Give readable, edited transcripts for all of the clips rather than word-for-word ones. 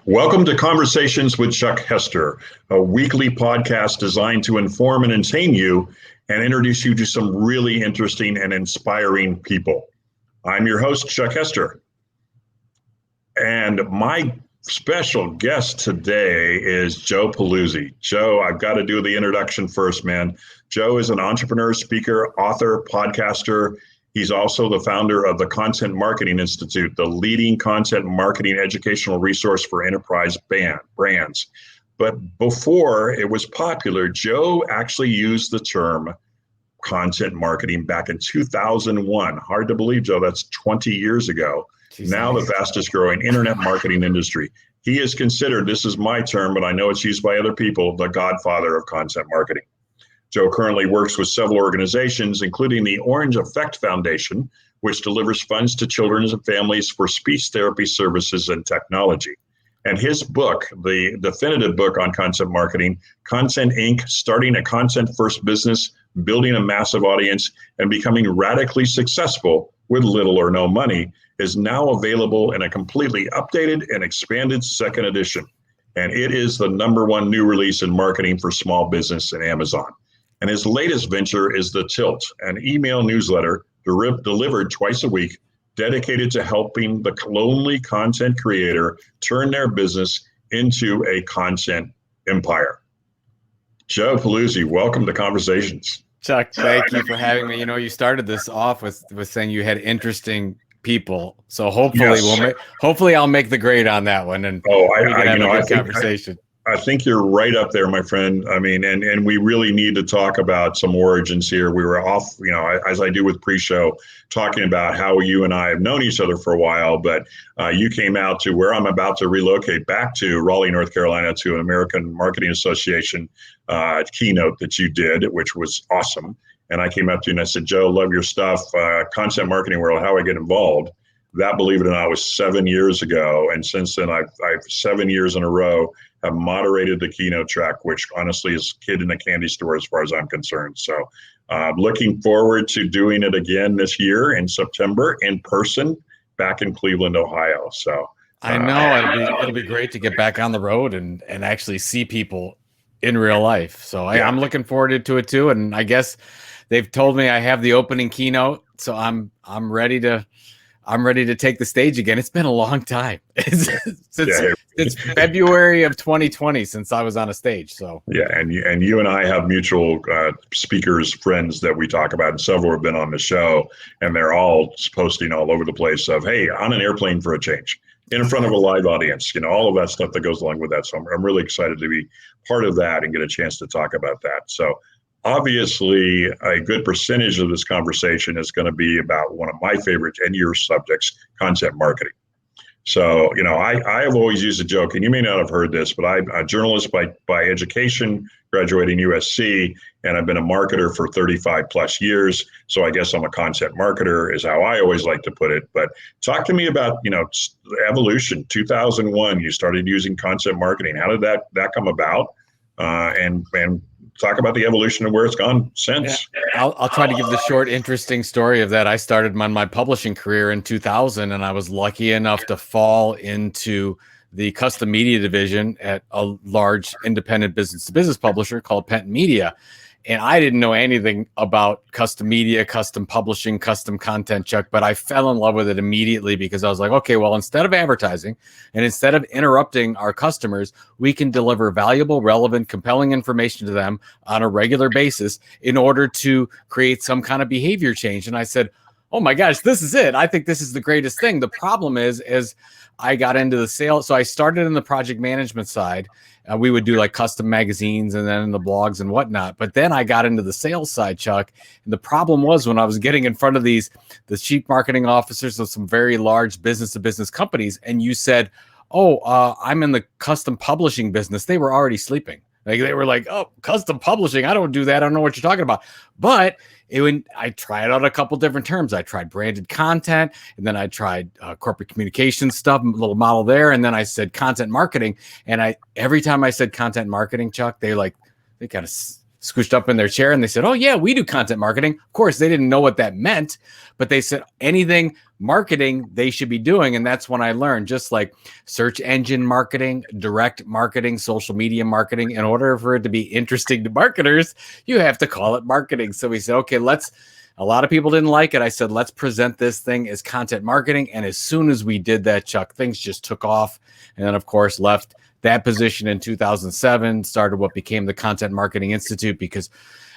Welcome to Conversations with Chuck Hester, a weekly podcast designed to inform and entertain you and introduce you to some really interesting and inspiring people. I'm your host, Chuck Hester. And my special guest today is Joe Pulizzi. Joe, I've got to do the introduction first, man. Joe is an entrepreneur, speaker, author, podcaster. He's also the founder of the Content Marketing Institute, the leading content marketing educational resource for enterprise brands. But before it was popular, Joe actually used the term content marketing back in 2001. Hard to believe, Joe, that's 20 years ago. Jeez, now the fastest growing internet marketing industry. He is considered, this is my term, but I know it's used by other people, the Godfather of Content Marketing. Joe currently works with several organizations, including the Orange Effect Foundation, which delivers funds to children and families for speech therapy services and technology. And his book, the definitive book on content marketing, Content Inc., Starting a Content-First Business, Building a Massive Audience, and Becoming Radically Successful with Little or No Money, is now available in a completely updated and expanded second edition. And it is the #1 new release in marketing for small business and Amazon. And his latest venture is The Tilt, an email newsletter delivered twice a week, dedicated to helping the lonely content creator turn their business into a content empire. Joe Pulizzi, welcome to Conversations. Chuck, thank you for having me. You know, you started this off with saying you had interesting people, so hopefully hopefully I'll make the grade on that one, and we can have a good conversation. I think you're right up there, my friend. I mean, and we really need to talk about some origins here. We were off, as I do with pre-show, talking about how you and I have known each other for a while, but you came out to where I'm about to relocate back to Raleigh, North Carolina, to an American Marketing Association keynote that you did, which was awesome. And I came up to you and I said, Joe, love your stuff, content marketing world, how I get involved. That, believe it or not, was 7 years ago. And since then, I've 7 years in a row have moderated the keynote track, which honestly is kid in a candy store as far as I'm concerned. So looking forward to doing it again this year in September in person back in Cleveland, Ohio. So I know it'll be great to get back on the road and actually see people in real life. So I'm looking forward to it too. And I guess they've told me I have the opening keynote, so I'm ready to take the stage again. It's been a long time. Since February of 2020 since I was on a stage. So and you and I have mutual speakers, friends that we talk about, and several have been on the show, and they're all posting all over the place of, hey, on an airplane for a change, in front of a live audience, all of that stuff that goes along with that. So I'm really excited to be part of that and get a chance to talk about that. So obviously, a good percentage of this conversation is going to be about one of my favorite and your subjects, content marketing. So, I have always used a joke, and you may not have heard this, but I'm a journalist by education, graduating USC, and I've been a marketer for 35 plus years. So I guess I'm a content marketer is how I always like to put it. But talk to me about, evolution. 2001, you started using content marketing. How did that come about? And talk about the evolution of where it's gone since. Yeah, I'll try to give the short, interesting story of that. I started my publishing career in 2000, and I was lucky enough to fall into the custom media division at a large independent business-to-business publisher called Penton Media. And I didn't know anything about custom media, custom publishing, custom content, Chuck, but I fell in love with it immediately because I was like, okay, well, instead of advertising and instead of interrupting our customers, we can deliver valuable, relevant, compelling information to them on a regular basis in order to create some kind of behavior change. And I said, oh my gosh, this is it. I think this is the greatest thing. The problem is I got into the sales. So I started in the project management side. We would do like custom magazines and then the blogs and whatnot. But then I got into the sales side, Chuck. And the problem was when I was getting in front of the chief marketing officers of some very large business to business companies, and you said, I'm in the custom publishing business. They were already sleeping. Like they were like, oh, custom publishing. I don't do that. I don't know what you're talking about. But I tried out a couple different terms. I tried branded content, and then I tried corporate communication stuff, a little model there. And then I said content marketing. And every time I said content marketing, Chuck, they kind of squished up in their chair and they said, oh yeah, we do content marketing. Of course, they didn't know what that meant, but they said anything marketing they should be doing. And that's when I learned, just like search engine marketing, direct marketing, social media marketing, in order for it to be interesting to marketers, you have to call it marketing. So we said, okay, a lot of people didn't like it. I said, let's present this thing as content marketing. And as soon as we did that, Chuck, things just took off. And then, of course, left that position in 2007, started what became the Content Marketing Institute, because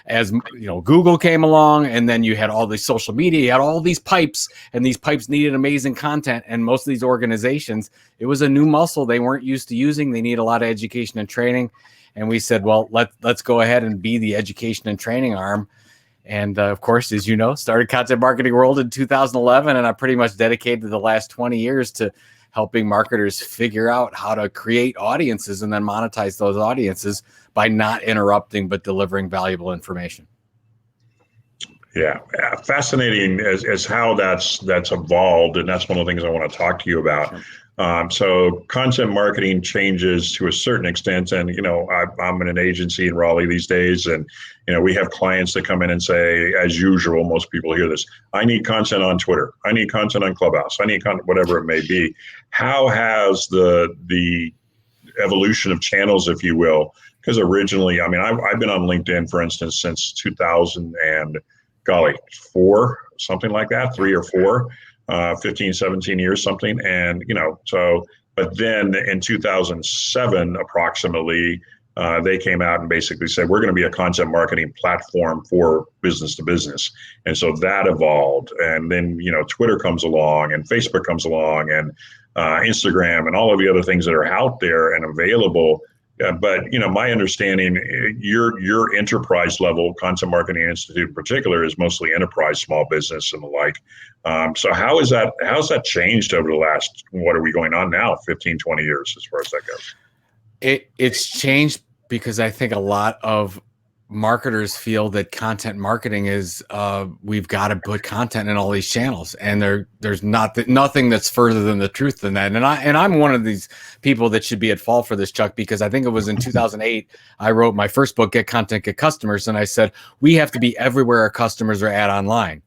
as you know, Google came along, and then you had all these social media, you had all these pipes, and these pipes needed amazing content. And most of these organizations, it was a new muscle they weren't used to using. They need a lot of education and training. And we said, well, let's go ahead and be the education and training arm. And of course, as you know, started Content Marketing World in 2011, and I pretty much dedicated the last 20 years to helping marketers figure out how to create audiences and then monetize those audiences by not interrupting, but delivering valuable information. Yeah, fascinating as how that's evolved, and that's one of the things I want to talk to you about. Sure. So content marketing changes to a certain extent, and I'm in an agency in Raleigh these days, and we have clients that come in and say, as usual, most people hear this: I need content on Twitter, I need content on Clubhouse, I need content, whatever it may be. How has the evolution of channels, if you will? Because originally, I mean, I've been on LinkedIn, for instance, since 2004, something like that, 3 or 4. 15, 17 years, something. And, but then in 2007, approximately, they came out and basically said, we're going to be a content marketing platform for business to business. And so that evolved. And then, Twitter comes along, and Facebook comes along, and Instagram, and all of the other things that are out there and available. But my understanding, your enterprise level Content Marketing Institute in particular is mostly enterprise, small business, and the like. So how's that changed over the last, what are we going on now, 15, 20 years as far as that goes? It's changed because I think a lot of marketers feel that content marketing is we've got to put content in all these channels, and there's nothing that's further than the truth than that. And I'm one of these people that should be at fault for this, Chuck, because I think it was in 2008 I wrote my first book, Get Content, Get Customers, and I said we have to be everywhere our customers are at online.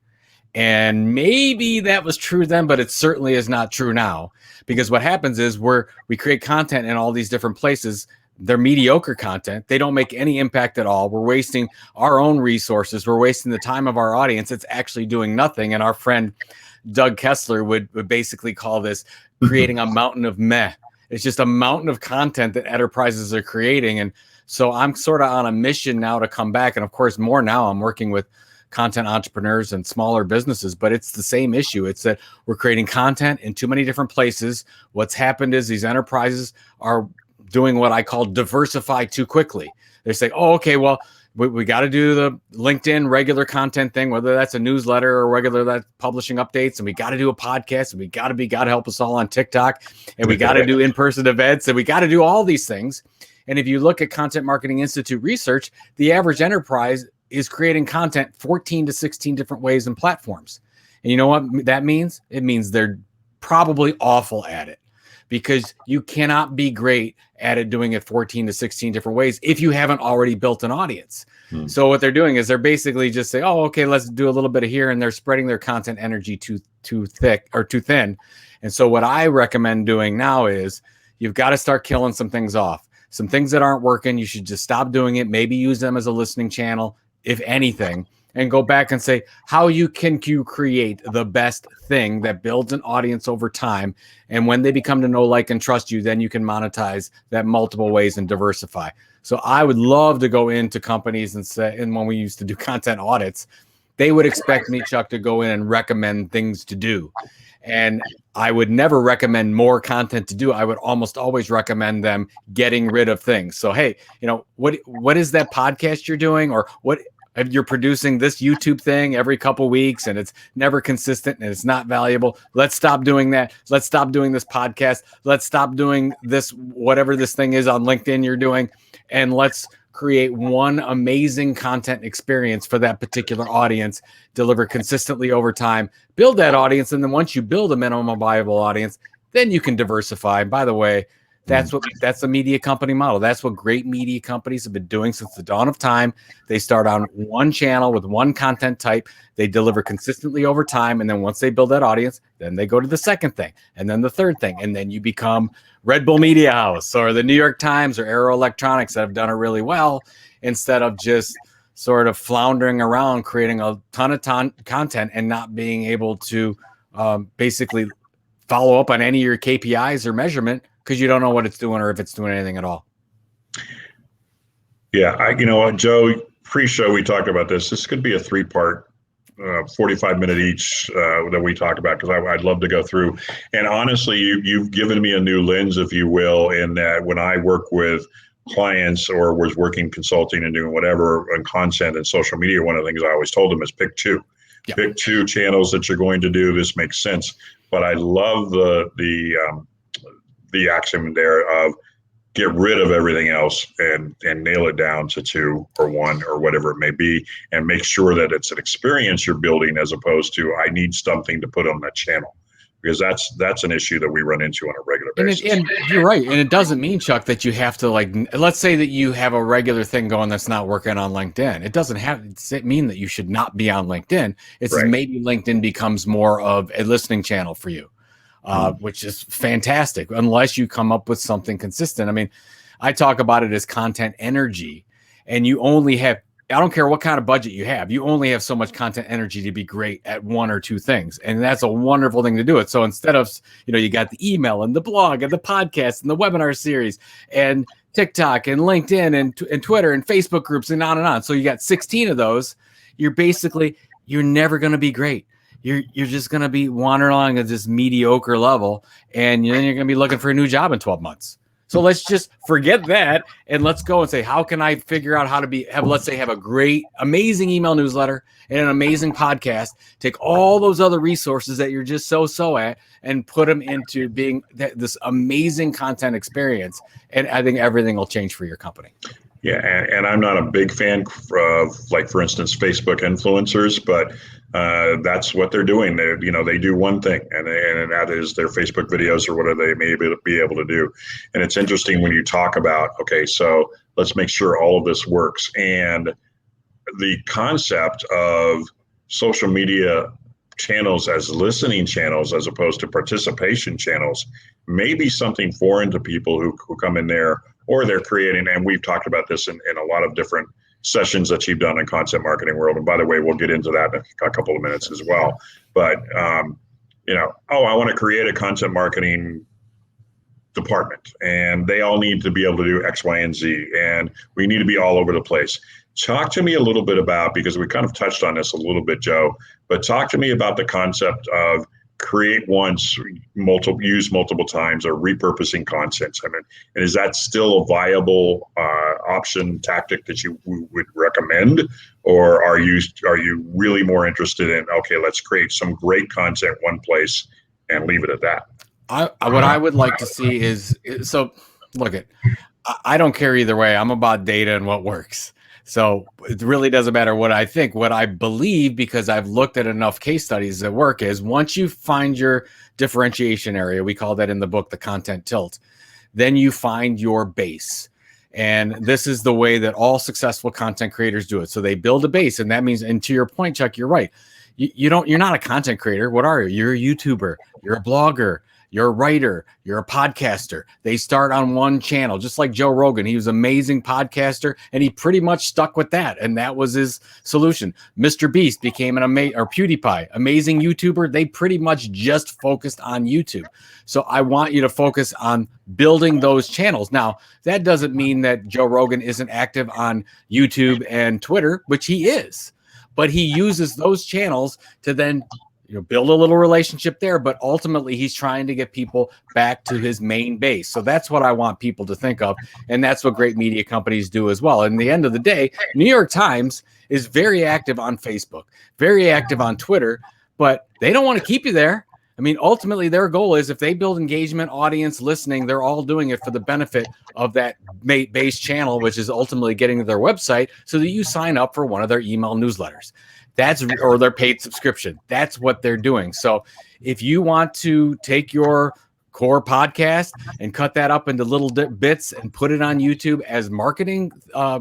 And maybe that was true then, but it certainly is not true now, because what happens is we create content in all these different places. They're mediocre content. They don't make any impact at all. We're wasting our own resources. We're wasting the time of our audience. It's actually doing nothing. And our friend Doug Kessler would basically call this creating a mountain of meh. It's just a mountain of content that enterprises are creating. And so I'm sort of on a mission now to come back. And of course, more now I'm working with content entrepreneurs and smaller businesses, but it's the same issue. It's that we're creating content in too many different places. What's happened is these enterprises are doing what I call diversify too quickly. They say, oh, okay, well, we got to do the LinkedIn regular content thing, whether that's a newsletter or regular that publishing updates, and we got to do a podcast, and we got to be God Help Us All on TikTok, and we got to do in-person events, and we got to do all these things. And if you look at Content Marketing Institute research, the average enterprise is creating content 14 to 16 different ways and platforms. And you know what that means? It means they're probably awful at it, because you cannot be great at it doing it 14 to 16 different ways if you haven't already built an audience. So what they're doing is they're basically just saying, oh, okay, let's do a little bit of here. And they're spreading their content energy too thick or too thin. And so what I recommend doing now is you've got to start killing some things off. Some things that aren't working, you should just stop doing it. Maybe use them as a listening channel, if anything, and go back and say, how can you create the best thing that builds an audience over time? And when they become to know, like, and trust you, then you can monetize that multiple ways and diversify. So I would love to go into companies and say, and when we used to do content audits, they would expect me, Chuck, to go in and recommend things to do. And I would never recommend more content to do. I would almost always recommend them getting rid of things. So, hey, what is that podcast you're doing? Or what if you're producing this YouTube thing every couple weeks and it's never consistent and it's not valuable? Let's stop doing that. Let's stop doing this podcast. Let's stop doing this, whatever this thing is on LinkedIn you're doing. And let's create one amazing content experience for that particular audience, deliver consistently over time, build that audience. And then once you build a minimum viable audience, then you can diversify. And by the way, That's the media company model. That's what great media companies have been doing since the dawn of time. They start on one channel with one content type. They deliver consistently over time. And then once they build that audience, then they go to the second thing and then the third thing. And then you become Red Bull Media House or the New York Times or Arrow Electronics that have done it really well, instead of just sort of floundering around creating a ton of content and not being able to basically follow up on any of your KPIs or measurement because you don't know what it's doing or if it's doing anything at all. Yeah, you know what, Joe, pre-show we talked about this. This could be a 3-part, 45-minute each that we talk about, because I'd love to go through. And honestly, you've given me a new lens, if you will, in that when I work with clients or was working consulting and doing whatever on content and social media, one of the things I always told them is pick 2. Yeah. Pick 2 channels that you're going to do. This makes sense. But I love the axiom there of get rid of everything else and nail it down to 2 or 1 or whatever it may be, and make sure that it's an experience you're building as opposed to I need something to put on that channel, because that's an issue that we run into on a regular basis. And you're right. And it doesn't mean, Chuck, that you have to, like, let's say that you have a regular thing going that's not working on LinkedIn. It doesn't mean that you should not be on LinkedIn. It's right. Maybe LinkedIn becomes more of a listening channel for you. Which is fantastic, unless you come up with something consistent. I mean, I talk about it as content energy, and you only have, I don't care what kind of budget you have, you only have so much content energy to be great at 1 or 2 things. And that's a wonderful thing to do it. So instead of, you got the email and the blog and the podcast and the webinar series and TikTok and LinkedIn and Twitter and Facebook groups and on and on. So you got 16 of those. You're never going to be great. You're just going to be wandering along at this mediocre level, and then you're going to be looking for a new job in 12 months. So let's just forget that, and let's go and say, how can I figure out how to have a great, amazing email newsletter and an amazing podcast, take all those other resources that you're just so at and put them into being this amazing content experience. And I think everything will change for your company. Yeah, and I'm not a big fan of, like, for instance, Facebook influencers, but that's what they're doing. They do one thing, and that is their Facebook videos or whatever they may be able to do. And it's interesting when you talk about, okay, so let's make sure all of this works. And the concept of social media channels as listening channels as opposed to participation channels may be something foreign to people who come in there, or they're creating, and we've talked about this in a lot of different sessions that you've done in content marketing world. And by the way, we'll get into that in a couple of minutes as well. But, I want to create a content marketing department, and they all need to be able to do X, Y, and Z, and we need to be all over the place. Talk to me a little bit about, because we kind of touched on this a little bit, Joe, but talk to me about the concept of create once, use multiple times, or repurposing content. I mean, and is that still a viable option tactic that you would recommend, or are you really more interested in, okay, let's create some great content one place and leave it at that? What I would like to see is, so look, I don't care either way. I'm about data and what works. So it really doesn't matter what I think. What I believe, because I've looked at enough case studies that work, is once you find your differentiation area, we call that in the book the content tilt, then you find your base. And this is the way that all successful content creators do it. So they build a base, and that means, and to your point, Chuck, you're right. You're not a content creator. What are you? You're a YouTuber, you're a blogger, you're a writer, you're a podcaster. They start on one channel, just like Joe Rogan. He was an amazing podcaster, and he pretty much stuck with that, and that was his solution. Mr. Beast became or PewDiePie, amazing YouTuber. They pretty much just focused on YouTube. So I want you to focus on building those channels. Now, that doesn't mean that Joe Rogan isn't active on YouTube and Twitter, which he is, but he uses those channels to then build a little relationship there, but ultimately he's trying to get people back to his main base. So that's what I want people to think of. And that's what great media companies do as well. And at the end of the day, New York Times is very active on Facebook, very active on Twitter, but they don't want to keep you there. I mean, ultimately their goal is, if they build engagement, audience, listening, they're all doing it for the benefit of that base channel, which is ultimately getting to their website so that you sign up for one of their email newsletters. Or their paid subscription. That's what they're doing. So if you want to take your core podcast and cut that up into little bits and put it on YouTube as marketing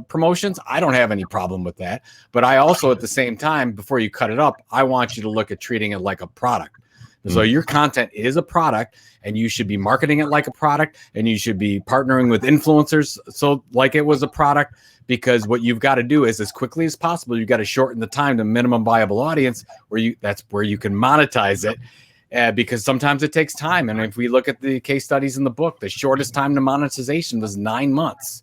promotions, I don't have any problem with that. But I also, at the same time, before you cut it up, I want you to look at treating it like a product. So your content is a product, and you should be marketing it like a product, and you should be partnering with influencers so like it was a product, because what you've got to do is, as quickly as possible, you've got to shorten the time to minimum viable audience that's where you can monetize it. Because sometimes it takes time. And if we look at the case studies in the book, the shortest time to monetization was 9 months.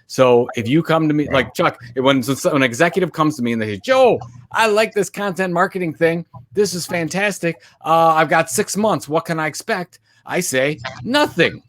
So if you come to me, like Chuck, when an executive comes to me and they say, Joe, I like this content marketing thing. This is fantastic. I've got 6 months. What can I expect? I say, nothing.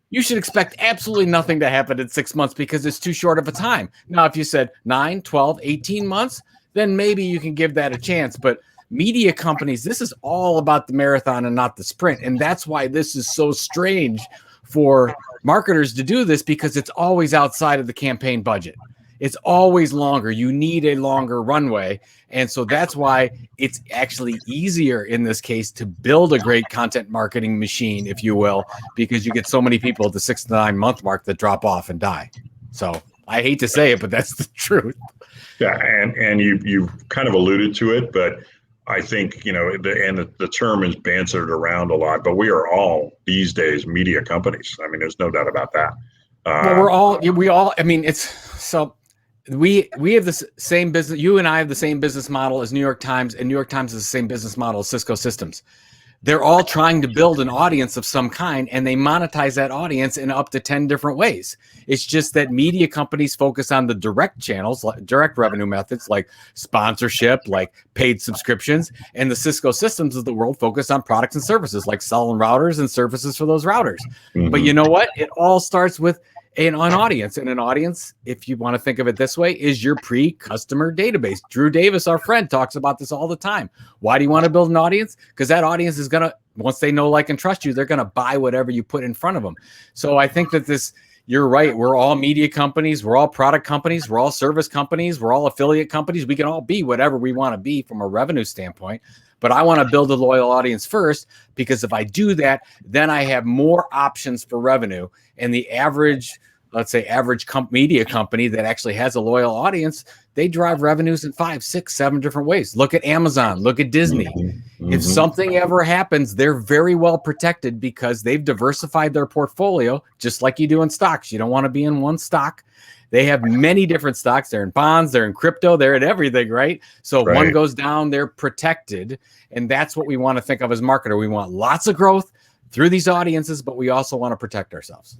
You should expect absolutely nothing to happen in 6 months because it's too short of a time. Now, if you said 9, 12, 18 months, then maybe you can give that a chance. But media companies, this is all about the marathon and not the sprint. And that's why this is so strange for marketers to do this, because it's always outside of the campaign budget. It's always longer. You need a longer runway. And so that's why it's actually easier in this case to build a great content marketing machine, if you will, because you get so many people at the 6 to 9 month mark that drop off and die. So I hate to say it, but that's the truth. Yeah. And you've kind of alluded to it, but I think, the term is bantered around a lot, but we are all these days media companies. I mean, there's no doubt about that. Well, we have the same business. You and I have the same business model as New York Times, and New York Times is the same business model as Cisco Systems. They're all trying to build an audience of some kind, and they monetize that audience in up to 10 different ways. It's just that media companies focus on the direct channels, like direct revenue methods, like sponsorship, like paid subscriptions, and the Cisco Systems of the world focus on products and services, like selling routers and services for those routers. Mm-hmm. But you know what? It all starts with an audience, and an audience, if you want to think of it this way, is your pre-customer database. Drew Davis, our friend, talks about this all the time. Why do you want to build an audience? Because that audience is going to, once they know, like, and trust you, they're going to buy whatever you put in front of them. So I think that you're right. We're all media companies. We're all product companies. We're all service companies. We're all affiliate companies. We can all be whatever we want to be from a revenue standpoint. But I want to build a loyal audience first, because if I do that, then I have more options for revenue. And the average, let's say average media company that actually has a loyal audience, they drive revenues in 5, 6, 7 different ways. Look at Amazon, look at Disney. Mm-hmm. If something ever happens, they're very well protected because they've diversified their portfolio, just like you do in stocks. You don't want to be in one stock. They have many different stocks. They're in bonds, they're in crypto, they're in everything, right? So if one goes down, they're protected. And that's what we want to think of as marketer. We want lots of growth through these audiences, but we also want to protect ourselves.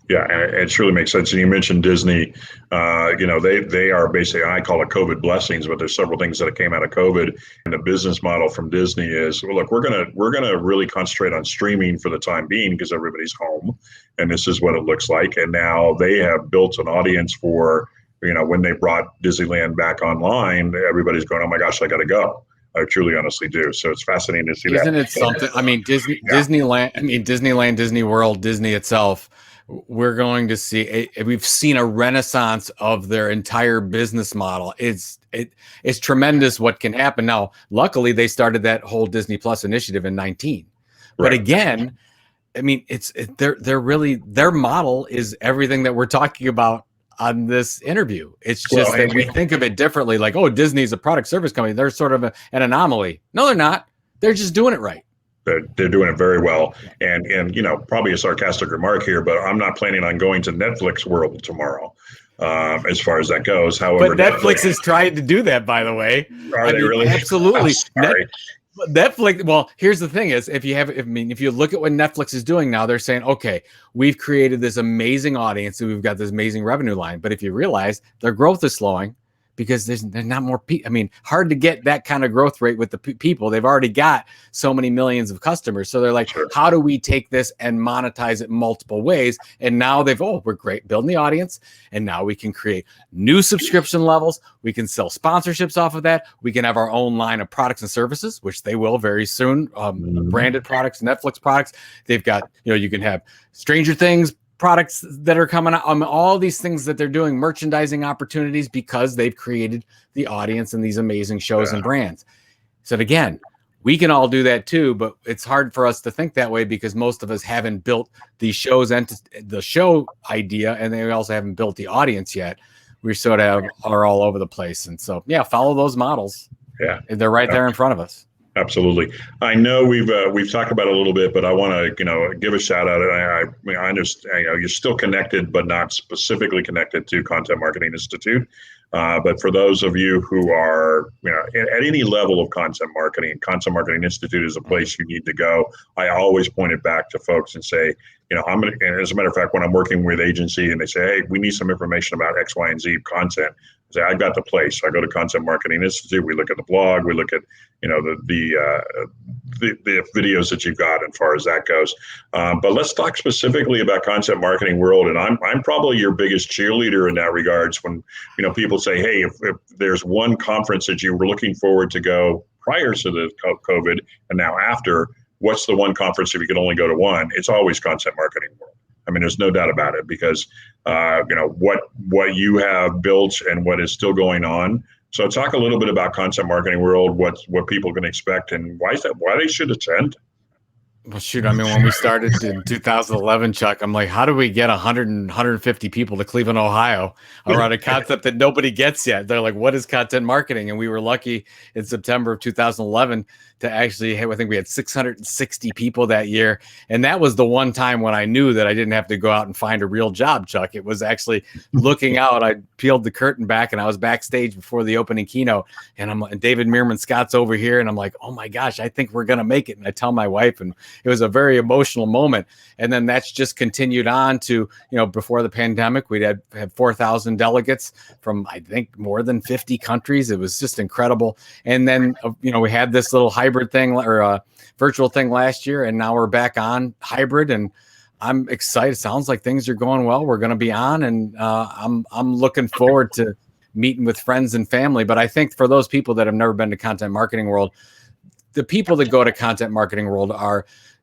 Yeah, and it truly makes sense. And you mentioned Disney. They are basically, I call it COVID blessings, but there's several things that came out of COVID. And the business model from Disney is, well, look, we're gonna really concentrate on streaming for the time being because everybody's home, and this is what it looks like. And now they have built an audience for, when they brought Disneyland back online, everybody's going, oh my gosh, I got to go. I truly, honestly do. So it's fascinating to see that. Isn't it something? I mean, Disneyland, Disney World, Disney itself. We're going to see we've seen a renaissance of their entire business model. It's tremendous what can happen. Now, luckily, they started that whole Disney Plus initiative in 2019. But again, I mean, their model is everything that we're talking about on this interview. It's just that we think of it differently. Like, oh, Disney's a product service company. They're sort of an anomaly. No, they're not. They're just doing it right. They're doing it very well. And probably a sarcastic remark here, but I'm not planning on going to Netflix world tomorrow, as far as that goes. However, but Netflix is trying to do that, by the way. Are they really? Absolutely. Netflix. Well, here's the thing: is if you look at what Netflix is doing now, they're saying, okay, we've created this amazing audience and we've got this amazing revenue line. But if you realize their growth is slowing, because there's not more people. I mean, hard to get that kind of growth rate with the people. They've already got so many millions of customers. So they're like, how do we take this and monetize it multiple ways? And now we're great building the audience. And now we can create new subscription levels. We can sell sponsorships off of that. We can have our own line of products and services, which they will very soon. Branded products, Netflix products. They've got, you can have Stranger Things products that are coming out, all these things that they're doing, merchandising opportunities, because they've created the audience and these amazing shows and brands. So again, We can all do that too, but it's hard for us to think that way because most of us haven't built the shows and the show idea, and they also haven't built the audience yet. We sort of are all over the place. And so, yeah, follow those models. Yeah. They're right there in front of us. Absolutely. I know we've talked about it a little bit, but I want to give a shout out. I understand you're still connected, but not specifically connected to Content Marketing Institute. But for those of you who are at any level of content Content Marketing Institute is a place you need to go. I always point it back to folks and say, I'm going to. And as a matter of fact, when I'm working with agency and they say, hey, we need some information about X, Y, and Z content, I say, I got the place. I go to Content Marketing Institute. We look at the blog. We look at the videos that you've got as far as that goes. But let's talk specifically about Content Marketing World. And I'm probably your biggest cheerleader in that regards. When people say, hey, if there's one conference that you were looking forward to go prior to the COVID and now after, what's the one conference if you could only go to one? It's always Content Marketing World. I mean, there's no doubt about it because what you have built and what is still going on. So talk a little bit about Content Marketing World, what people can expect, and why they should attend. Well, shoot, I mean, when we started in 2011, Chuck, I'm like, how do we get 150 people to Cleveland, Ohio around a concept that nobody gets yet? They're like, what is content marketing? And we were lucky in September of 2011 to actually have, I think we had 660 people that year. And that was the one time when I knew that I didn't have to go out and find a real job, Chuck. It was actually looking out. I peeled the curtain back and I was backstage before the opening keynote. And and David Meerman Scott's over here. And I'm like, oh my gosh, I think we're going to make it. And I tell my wife, and it was a very emotional moment. And then that's just continued on to, before the pandemic, we'd had 4,000 delegates from, I think, more than 50 countries. It was just incredible. And then, we had this little hybrid thing or a virtual thing last year, and now we're back on hybrid, and I'm excited. Sounds like things are going well. We're going to be on, and I'm looking forward to meeting with friends and family. But I think for those people that have never been to Content Marketing World, the people that go to Content Marketing World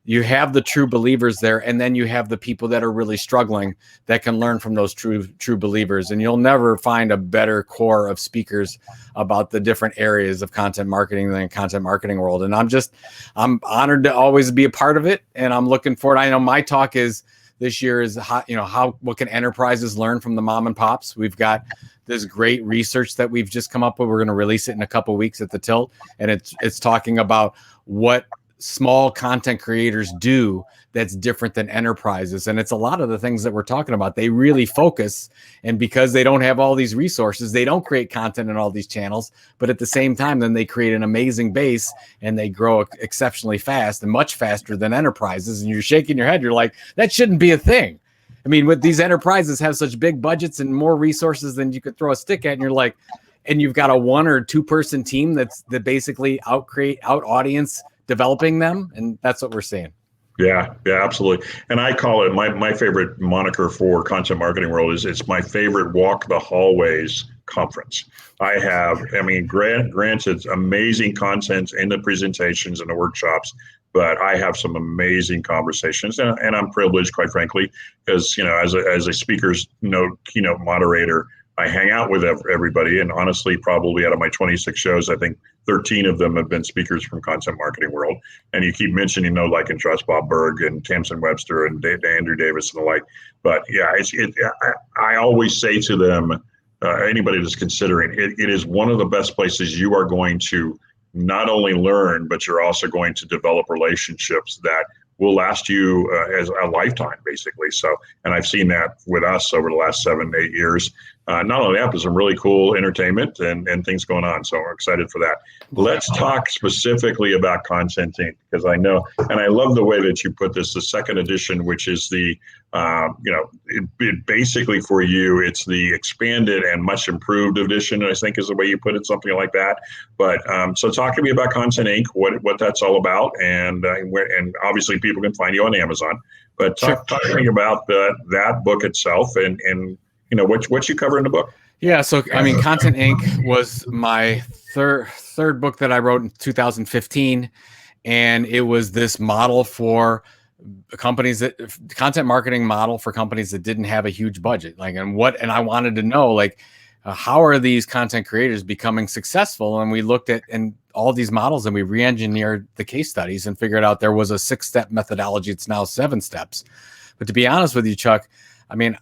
you have the true believers there, and then you have the people that are really struggling that can learn from those true believers. And you'll never find a better core of speakers about the different areas of content marketing than Content Marketing World. And I'm honored to always be a part of it, and I'm looking forward. I know my talk this year is what can enterprises learn from the mom and pops. We've got this great research that we've just come up with. We're going to release it in a couple of weeks at the Tilt, and it's talking about what small content creators do that's different than enterprises. And it's a lot of the things that we're talking about. They really focus, and because they don't have all these resources, they don't create content in all these channels, but at the same time, then they create an amazing base and they grow exceptionally fast and much faster than enterprises. And you're shaking your head. You're like, that shouldn't be a thing. I mean, with these enterprises have such big budgets and more resources than you could throw a stick at. And you're like, and you've got a 1 or 2 person team that basically out audience developing them, and that's what we're seeing. Yeah, absolutely. And I call it my favorite moniker for Content Marketing World is it's my favorite walk the hallways conference. Granted, amazing content in the presentations and the workshops, but I have some amazing conversations, and I'm privileged, quite frankly, because as a speaker's keynote moderator, I hang out with everybody, and honestly, probably out of my 26 shows, I think 13 of them have been speakers from Content Marketing World. And you keep mentioning, like and trust Bob Berg and Tamsin Webster and Andrew Davis and the like. But yeah, I always say to them, anybody that's considering it is one of the best places you are going to not only learn, but you're also going to develop relationships that will last you as a lifetime, basically. So, and I've seen that with us over the last 7-8 years. Not only that, but some really cool entertainment and things going on. So we're excited for that. Let's talk specifically about Content Inc. because I know, and I love the way that you put this, the second edition, which is the, it basically for you, it's the expanded and much improved edition, I think is the way you put it, something like that. But so talk to me about Content Inc., what that's all about, and obviously people can find you on Amazon. But talk to me about that book itself and what you cover in the book. Yeah, so I mean, Content Inc. was my third book that I wrote in 2015, and it was this model for companies content marketing model for companies that didn't have a huge budget. And I wanted to know how are these content creators becoming successful? And we looked at, and all these models and we re-engineered the case studies and figured out there was a 6-step methodology. It's now 7 steps. But to be honest with you, Chuck, I mean,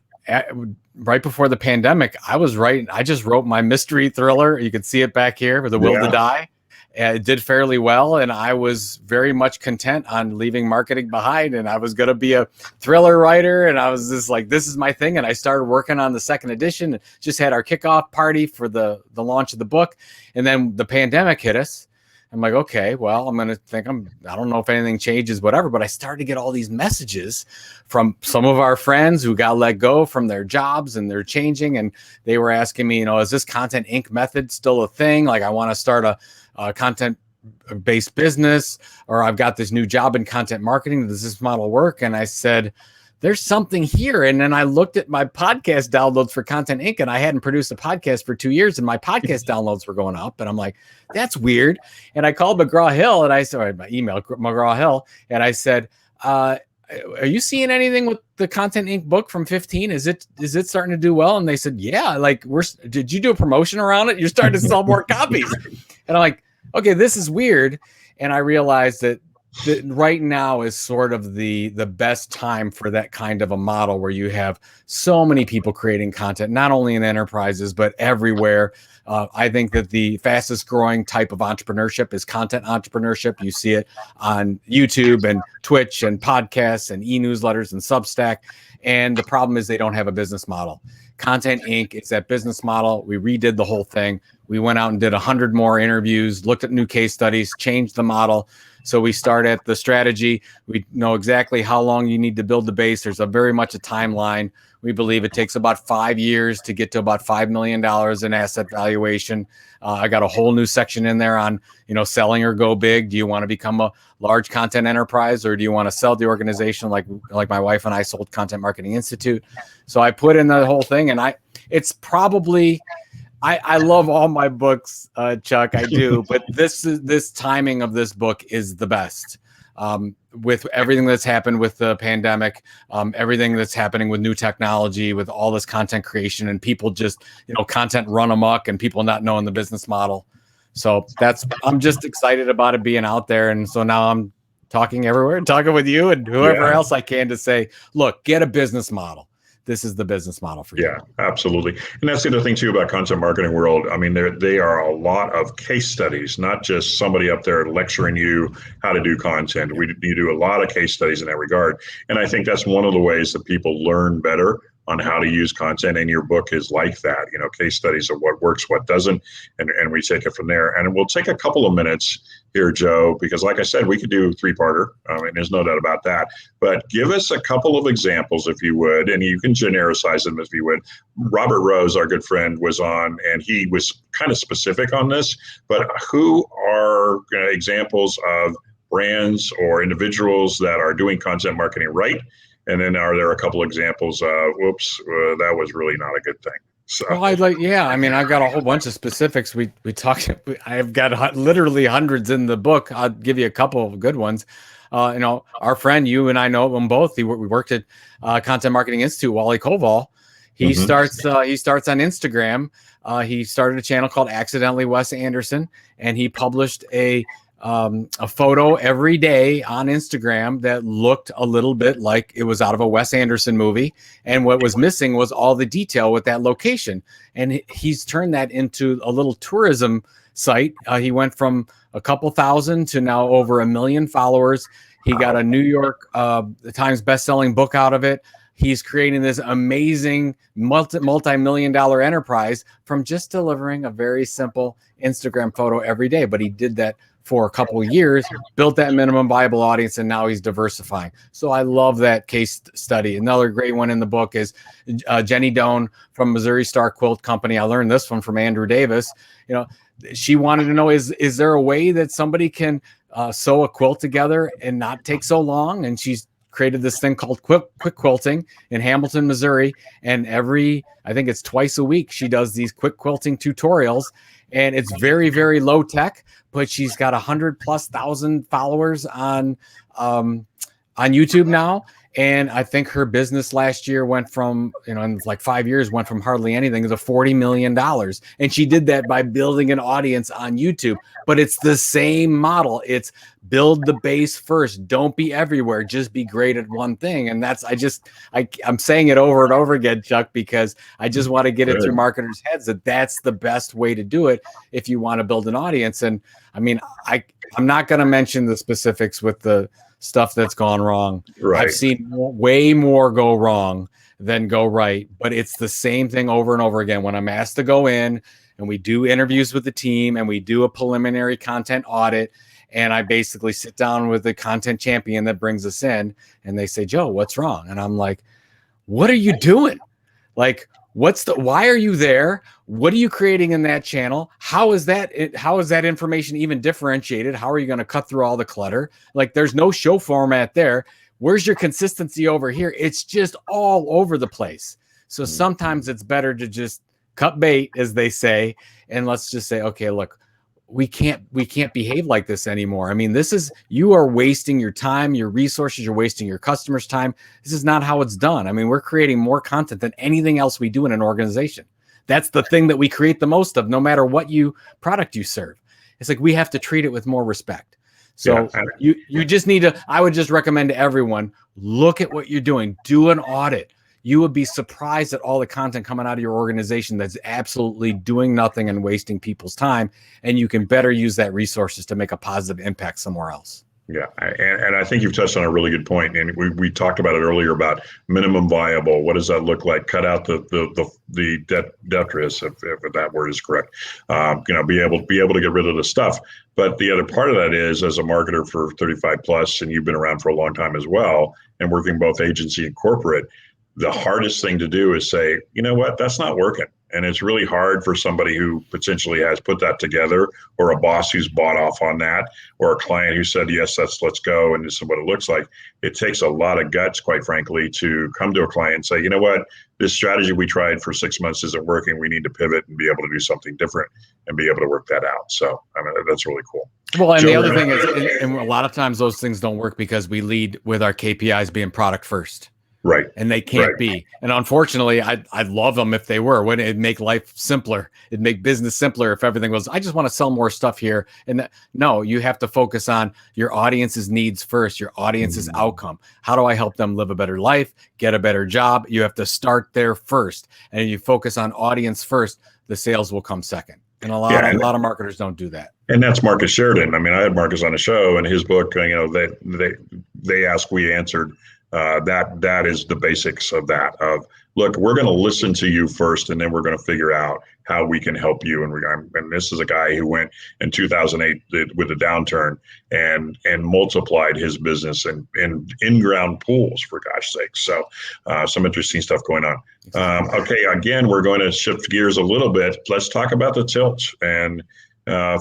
right before the pandemic, I just wrote my mystery thriller. You can see it back here with The Will to Die. It did fairly well, and I was very much content on leaving marketing behind, and I was going to be a thriller writer, and I was just like, this is my thing. And I started working on the 2nd edition, just had our kickoff party for the launch of the book. And then the pandemic hit us. I'm like, okay, well, I'm going to think I don't know if anything changes, whatever. But I started to get all these messages from some of our friends who got let go from their jobs and they're changing. And they were asking me, is this Content Inc. method still a thing? Like, I want to start a content-based business, or I've got this new job in content marketing. Does this model work? And I said, there's something here. And then I looked at my podcast downloads for Content Inc. and I hadn't produced a podcast for 2 years and my podcast downloads were going up. And I'm like, that's weird. And I called McGraw-Hill and I said, my email, McGraw-Hill. And I said, are you seeing anything with the Content Inc. book from 15? Is it starting to do well? And they said, yeah, like did you do a promotion around it? You're starting to sell more copies. And I'm like, okay, this is weird. And I realized that right now is sort of the best time for that kind of a model where you have so many people creating content, not only in enterprises, but everywhere. I think that the fastest growing type of entrepreneurship is content entrepreneurship. You see it on YouTube and Twitch and podcasts and e-newsletters and Substack. And the problem is they don't have a business model. Content Inc. is that business model. We redid the whole thing. We went out and did 100 more interviews, looked at new case studies, changed the model. So we start at the strategy. We know exactly how long you need to build the base. There's very much a timeline. We believe it takes about 5 years to get to about $5 million in asset valuation. I got a whole new section in there on, selling or go big. Do you want to become a large content enterprise, or do you want to sell the organization like my wife and I sold Content Marketing Institute? So I put in the whole thing, and it's probably, I love all my books, Chuck, I do, but this timing of this book is the best. With everything that's happened with the pandemic, everything that's happening with new technology, with all this content creation and people just, content run amok and people not knowing the business model. So I'm just excited about it being out there. And so now I'm talking everywhere, talking with you and whoever else I can to say, look, get a business model. This is the business model for you. Yeah, absolutely. And that's the other thing too about content marketing world. I mean, they are a lot of case studies, not just somebody up there lecturing you how to do content. You do a lot of case studies in that regard. And I think that's one of the ways that people learn better on how to use content. And your book is like that, case studies of what works, what doesn't, and we take it from there. And we'll take a couple of minutes here, Joe, because like I said, we could do a 3-parter. And there's no doubt about that. But give us a couple of examples, if you would, and you can genericize them if you would. Robert Rose, our good friend, was on, and he was kind of specific on this. But who are examples of brands or individuals that are doing content marketing right? And then are there a couple examples of, that was really not a good thing? So. Well, I've got a whole bunch of specifics. We talked. I've got literally hundreds in the book. I'll give you a couple of good ones. Our friend, you and I know them both. We worked at Content Marketing Institute. Wally Koval. He starts on Instagram. He started a channel called Accidentally Wes Anderson, and he published a photo every day on Instagram that looked a little bit like it was out of a Wes Anderson movie. And what was missing was all the detail with that location. And he's turned that into a little tourism site. He went from a couple thousand to now over 1 million followers. He got a New York Times bestselling book out of it. He's creating this amazing multi-million-dollar enterprise from just delivering a very simple Instagram photo every day. But he did that for a couple of years, built that minimum viable audience, and now he's diversifying. So I love that case study. Another great one in the book is Jenny Doan from Missouri Star Quilt Company. I learned this one from Andrew Davis. She wanted to know, is there a way that somebody can sew a quilt together and not take so long? And she's created this thing called quick quilting in Hamilton, Missouri. And I think it's twice a week, she does these quick quilting tutorials. And it's very, very low tech, but she's got 100,000+ followers on YouTube now. And I think her business last year went from, in like 5 years, went from hardly anything to $40 million. And she did that by building an audience on YouTube. But it's the same model. It's build the base first. Don't be everywhere. Just be great at one thing. And that's, I'm saying it over and over again, Chuck, because I just want to get it through marketers' heads that that's the best way to do it if you want to build an audience. And I mean, I'm not going to mention the specifics with the stuff that's gone wrong. Right. I've seen way more go wrong than go right, but it's the same thing over and over again. When I'm asked to go in and we do interviews with the team and we do a preliminary content audit, and I basically sit down with the content champion that brings us in, and they say, Joe, what's wrong? And I'm like, what are you doing? Like, why are you there? What are you creating in that channel? How is that information even differentiated? How are you going to cut through all the clutter? Like, there's no show format there. Where's your consistency over here? It's just all over the place. So sometimes it's better to just cut bait, as they say, and let's just say, okay, look, we can't behave like this anymore. I mean, you are wasting your time, your resources, you're wasting your customers' time. This is not how it's done. I mean, we're creating more content than anything else we do in an organization. That's the thing that we create the most of, no matter what product you serve. It's like, we have to treat it with more respect. So you just need to, I would just recommend to everyone, look at what you're doing, do an audit. You would be surprised at all the content coming out of your organization that's absolutely doing nothing and wasting people's time. And you can better use that resources to make a positive impact somewhere else. Yeah, and I think you've touched on a really good point, and we talked about it earlier about minimum viable. What does that look like? Cut out the detritus, if that word is correct. Be able to get rid of the stuff. But the other part of that is, as a marketer for 35 plus, and you've been around for a long time as well, and working both agency and corporate, the hardest thing to do is say, you know what, that's not working. And it's really hard for somebody who potentially has put that together, or a boss who's bought off on that, or a client who said, yes, let's go, and this is what it looks like. It takes a lot of guts, quite frankly, to come to a client and say, you know what, this strategy we tried for 6 months isn't working. We need to pivot and be able to do something different and be able to work that out. So I mean, that's really cool. Well, and Joe, the other thing is, and a lot of times those things don't work because we lead with our KPIs being product first. Right. And they can't be. And unfortunately, I'd love them if they were. Wouldn't it make life simpler? It'd make business simpler if everything was, I just want to sell more stuff here. And no, you have to focus on your audience's needs first, your audience's outcome. How do I help them live a better life, get a better job? You have to start there first. And if you focus on audience first, the sales will come second. And a lot of marketers don't do that. And that's Marcus Sheridan. I mean, I had Marcus on a show, and his book, they asked, we answered. That is the basics of that. Look, we're going to listen to you first, and then we're going to figure out how we can help you. And this is a guy who went in 2008 with a downturn and multiplied his business in in-ground pools, for gosh sakes. So some interesting stuff going on. Okay, again, we're going to shift gears a little bit. Let's talk about the tilt. And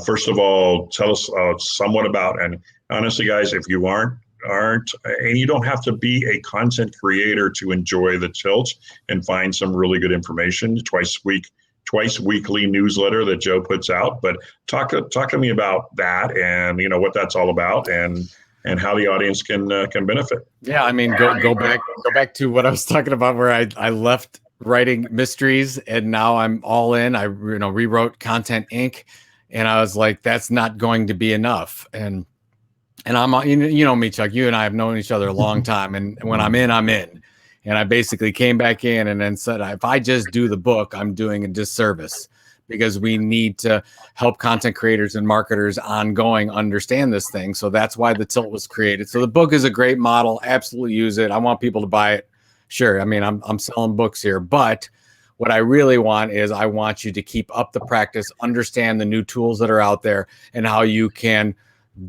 first of all, tell us somewhat about, and honestly, guys, if you aren't, and you don't have to be a content creator to enjoy the tilt and find some really good information. Twice weekly newsletter that Joe puts out. But talk to me about that, and what that's all about, and how the audience can benefit. Yeah, I mean, go back to what I was talking about, where I left writing mysteries and now I'm all in. I rewrote Content Inc. and I was like, that's not going to be enough. And I'm, you know me, Chuck, you and I have known each other a long time. And when I'm in, I'm in. And I basically came back in and then said, if I just do the book, I'm doing a disservice, because we need to help content creators and marketers ongoing understand this thing. So that's why the tilt was created. So the book is a great model. Absolutely use it. I want people to buy it. Sure. I mean, I'm selling books here, but what I really want is I want you to keep up the practice, understand the new tools that are out there and how you can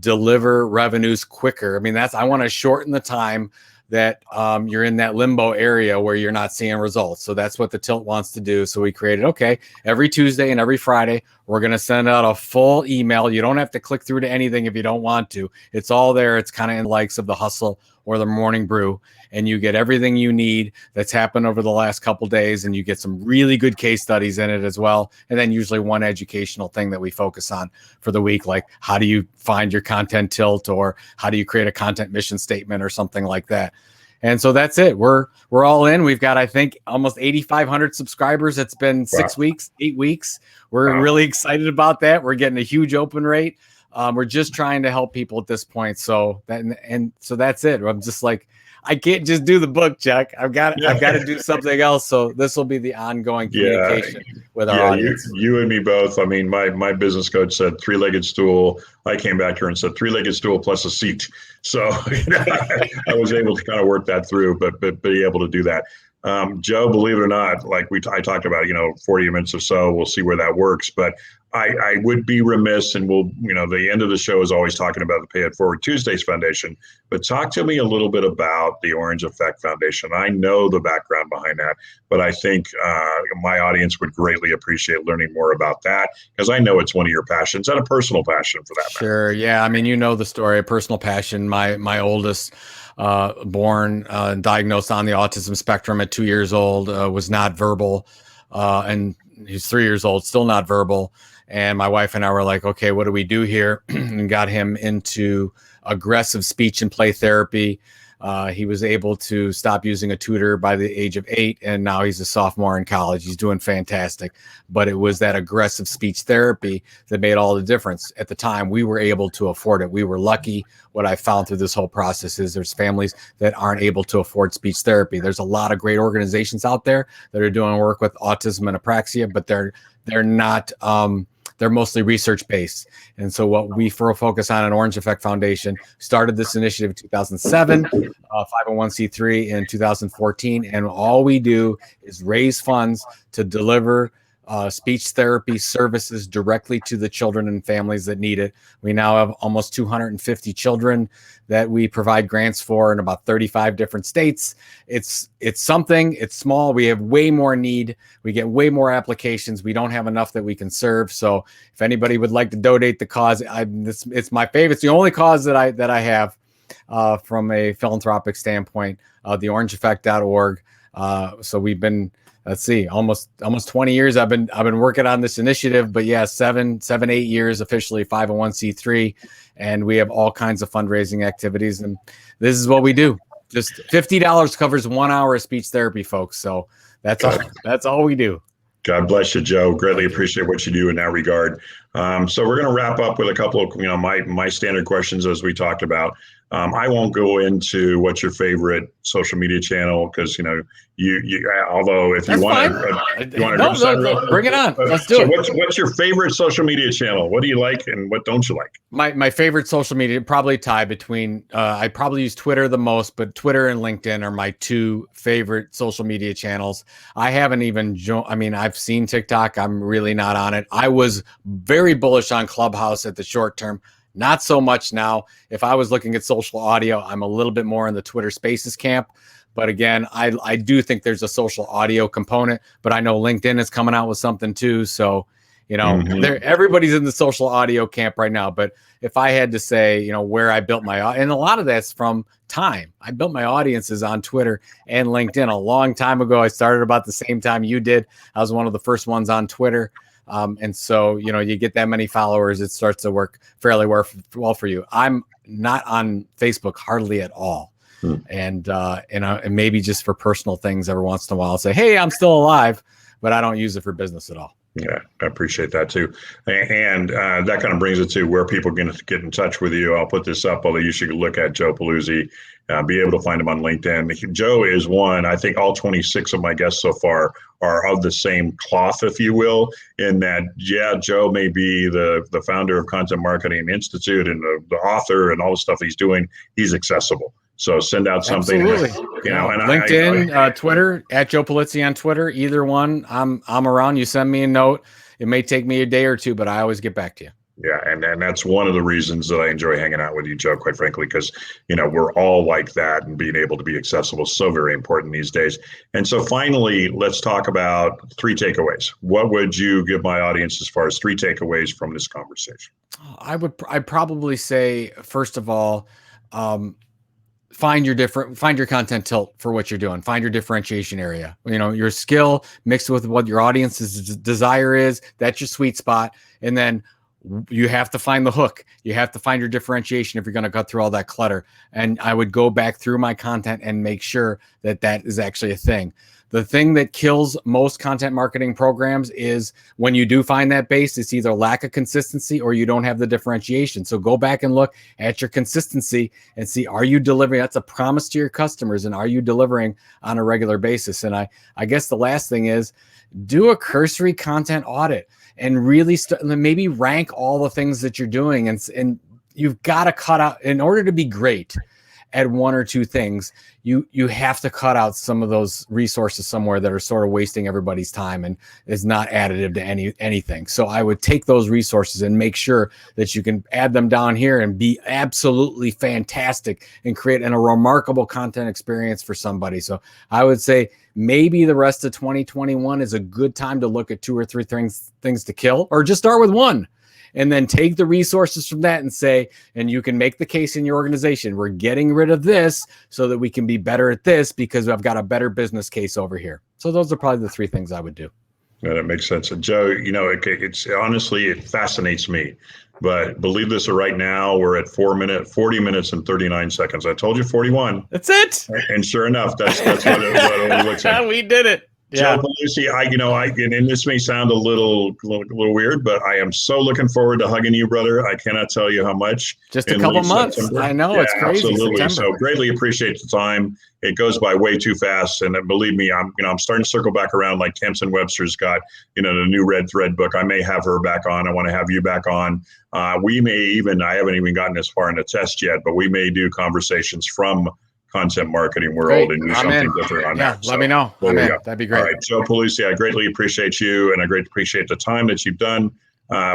deliver revenues quicker. I mean, I want to shorten the time that you're in that limbo area where you're not seeing results. So that's what the tilt wants to do. So we created, okay, every Tuesday and every Friday, we're going to send out a full email. You don't have to click through to anything if you don't want to. It's all there. It's kind of in the likes of the Hustle or the Morning Brew, and you get everything you need that's happened over the last couple of days, and you get some really good case studies in it as well. And then usually one educational thing that we focus on for the week, like how do you find your content tilt, or how do you create a content mission statement or something like that. And so that's it. We're all in. We've got, I think, almost 8,500 subscribers. It's been 6 weeks, 8 weeks. We're really excited about that. We're getting a huge open rate. We're just trying to help people at this point. So so that's it. I'm just like, I can't just do the book, Chuck. I've got to do something else. So this will be the ongoing communication with our audience. You and me both. I mean, my business coach said 3-legged stool. I came back here and said 3-legged stool plus a seat. So I was able to kind of work that through, but be able to do that. Joe, believe it or not, like I talked about, 40 minutes or so, we'll see where that works. But I would be remiss, and the end of the show is always talking about the Pay It Forward Tuesdays Foundation, but talk to me a little bit about the Orange Effect Foundation. I know the background behind that, but I think my audience would greatly appreciate learning more about that, because I know it's one of your passions and a personal passion for that matter. Sure. Yeah. I mean, the story, a personal passion. My oldest, born diagnosed on the autism spectrum at 2 years old, was not verbal, and he's 3 years old, still not verbal. And my wife and I were like, okay, what do we do here? And got him into aggressive speech and play therapy. He was able to stop using a tutor by the age of 8, and now he's a sophomore in college. He's doing fantastic. But it was that aggressive speech therapy that made all the difference. At the time, we were able to afford it. We were lucky. What I found through this whole process is there's families that aren't able to afford speech therapy. There's a lot of great organizations out there that are doing work with autism and apraxia, but they're not they're mostly research-based. And so what we focus on at Orange Effect Foundation, started this initiative in 2007, 501c3 in 2014. And all we do is raise funds to deliver speech therapy services directly to the children and families that need it. We now have almost 250 children that we provide grants for in about 35 different states. It's something, it's small. We have way more need. We get way more applications. We don't have enough that we can serve. So if anybody would like to donate the cause, it's my favorite. It's the only cause that I have from a philanthropic standpoint, theorangeeffect.org. So we've been, let's see, almost 20 years I've been working on this initiative, but yeah, 8 years officially 501c3, and we have all kinds of fundraising activities, and this is what we do. Just $50 covers 1 hour of speech therapy, folks. So that's all we do. God bless you, Joe. Greatly appreciate what you do in that regard. So we're going to wrap up with a couple of, my standard questions as we talked about. I won't go into what's your favorite social media channel, because you although if you want to bring it on. Let's do it. What's your favorite social media channel? What do you like and what don't you like? My favorite social media, probably tie between I probably use Twitter the most, but Twitter and LinkedIn are my two favorite social media channels. I haven't even I've seen TikTok. I'm really not on it. I was very bullish on Clubhouse at the short term. Not so much now. If I was looking at social audio, I'm a little bit more in the Twitter Spaces camp. But again, I do think there's a social audio component, but I know LinkedIn is coming out with something too. So, everybody's in the social audio camp right now. But if I had to say, where I built and a lot of that's from time. I built my audiences on Twitter and LinkedIn a long time ago. I started about the same time you did. I was one of the first ones on Twitter. And so, you get that many followers, it starts to work fairly well for you. I'm not on Facebook hardly at all. And maybe just for personal things every once in a while, I'll say, hey, I'm still alive, but I don't use it for business at all. Yeah, I appreciate that too. And that kind of brings it to where people can get in touch with you. I'll put this up, although you should look at Joe Pulizzi, be able to find him on LinkedIn. Joe is one. I think all 26 of my guests so far are of the same cloth, if you will, in that, Joe may be the founder of Content Marketing Institute and the author and all the stuff he's doing. He's accessible. So send out something. Absolutely. And LinkedIn, Twitter, at Joe Pulizzi on Twitter, either one. I'm around. You send me a note. It may take me a day or two, but I always get back to you. Yeah, and that's one of the reasons that I enjoy hanging out with you, Joe, quite frankly, because, we're all like that, and being able to be accessible is so very important these days. And so finally, let's talk about 3 takeaways. What would you give my audience as far as 3 takeaways from this conversation? I'd probably say, first of all, find your content tilt for what you're doing. Find your differentiation area. Your skill mixed with what your audience's desire is. That's your sweet spot. And then You have to find the hook. You have to find your differentiation if you're going to cut through all that clutter. And I would go back through my content and make sure that that is actually a thing. The thing that kills most content marketing programs is when you do find that base, it's either lack of consistency or you don't have the differentiation. So go back and look at your consistency and see, are you delivering? That's a promise to your customers. And are you delivering on a regular basis? And I guess the last thing is do a cursory content audit and really maybe rank all the things that you're doing. And you've got to cut out, in order to be great at one or two things, you have to cut out some of those resources somewhere that are sort of wasting everybody's time and is not additive to anything. So I would take those resources and make sure that you can add them down here and be absolutely fantastic and create a remarkable content experience for somebody. So I would say maybe the rest of 2021 is a good time to look at 2 or 3 things to kill, or just start with one. And then take the resources from that and say, and you can make the case in your organization, we're getting rid of this so that we can be better at this because I've got a better business case over here. So those are probably the 3 things I would do. Yeah, that makes sense. And Joe, it's honestly, it fascinates me. But believe this or right now, we're at 40 minutes and 39 seconds. I told you 41. That's it. And sure enough, that's what it looks like. We did it. Yeah. Joe Pulizzi, and this may sound a little weird, but I am so looking forward to hugging you, brother. I cannot tell you how much. Just a couple months. September. I know, it's crazy. Absolutely. September. So greatly appreciate the time. It goes by way too fast, and believe me, I'm starting to circle back around. Like Tamsin Webster's got the new Red Thread book. I may have her back on. I want to have you back on. We may even, I haven't even gotten this far in the test yet, but we may do conversations from content marketing world and do something different on that. Let me know. That'd be great. All right, Joe Pulizzi, I greatly appreciate you, and I greatly appreciate the time that you've done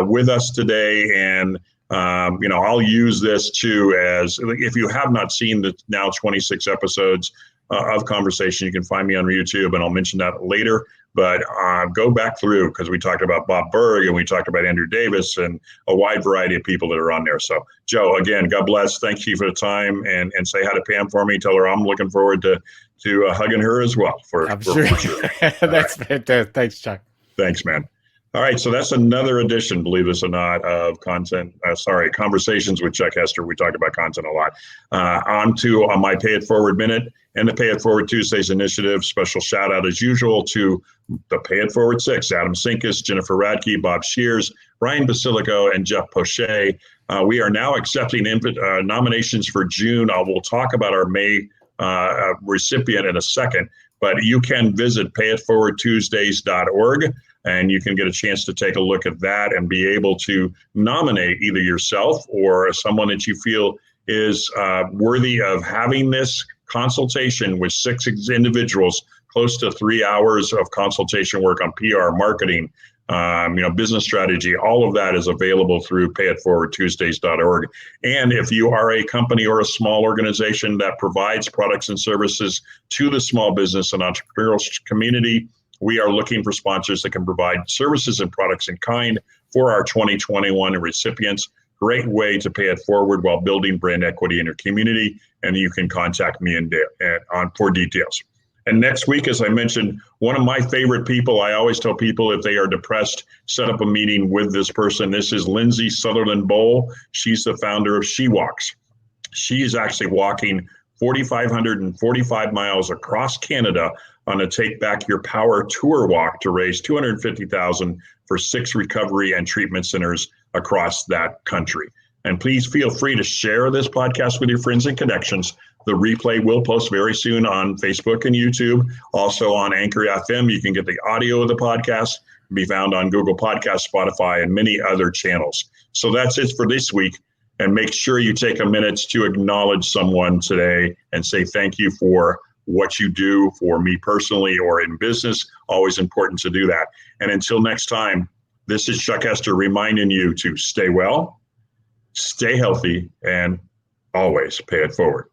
with us today. And I'll use this too as, if you have not seen the now 26 episodes of Conversation, you can find me on YouTube, and I'll mention that later. But go back through, because we talked about Bob Berg and we talked about Andrew Davis and a wide variety of people that are on there. So, Joe, again, God bless. Thank you for the time, and say hi to Pam for me. Tell her I'm looking forward to hugging her as well. I'm sure. That's fantastic. Thanks, Chuck. Thanks, man. All right, so that's another edition, believe this or not, of Conversations with Chuck Hester. We talked about content a lot. On to my Pay It Forward Minute and the Pay It Forward Tuesdays initiative. Special shout out as usual to the Pay It Forward 6, Adam Sinkus, Jennifer Radke, Bob Shears, Ryan Basilico, and Jeff Poche. We are now accepting nominations for June. We'll talk about our May recipient in a second, but you can visit payitforwardtuesdays.org. And you can get a chance to take a look at that and be able to nominate either yourself or someone that you feel is worthy of having this consultation with 6 individuals, close to 3 hours of consultation work on PR, marketing, business strategy. All of that is available through payitforwardtuesdays.org. And if you are a company or a small organization that provides products and services to the small business and entrepreneurial community, we are looking for sponsors that can provide services and products in kind for our 2021 recipients. Great way to pay it forward while building brand equity in your community. And you can contact me for details. And next week, as I mentioned, one of my favorite people, I always tell people if they are depressed, set up a meeting with this person. This is Lindsay Sutherland Bowl. She's the founder of She Walks. She is actually walking 4,545 miles across Canada on a Take Back Your Power tour walk to raise $250,000 for 6 recovery and treatment centers across that country. And please feel free to share this podcast with your friends and connections. The replay will post very soon on Facebook and YouTube. Also on Anchor FM, you can get the audio of the podcast. It can be found on Google Podcasts, Spotify, and many other channels. So that's it for this week. And make sure you take a minute to acknowledge someone today and say thank you for what you do for me personally or in business. Always important to do that. And until next time, this is Chuck Hester reminding you to stay well, stay healthy, and always pay it forward.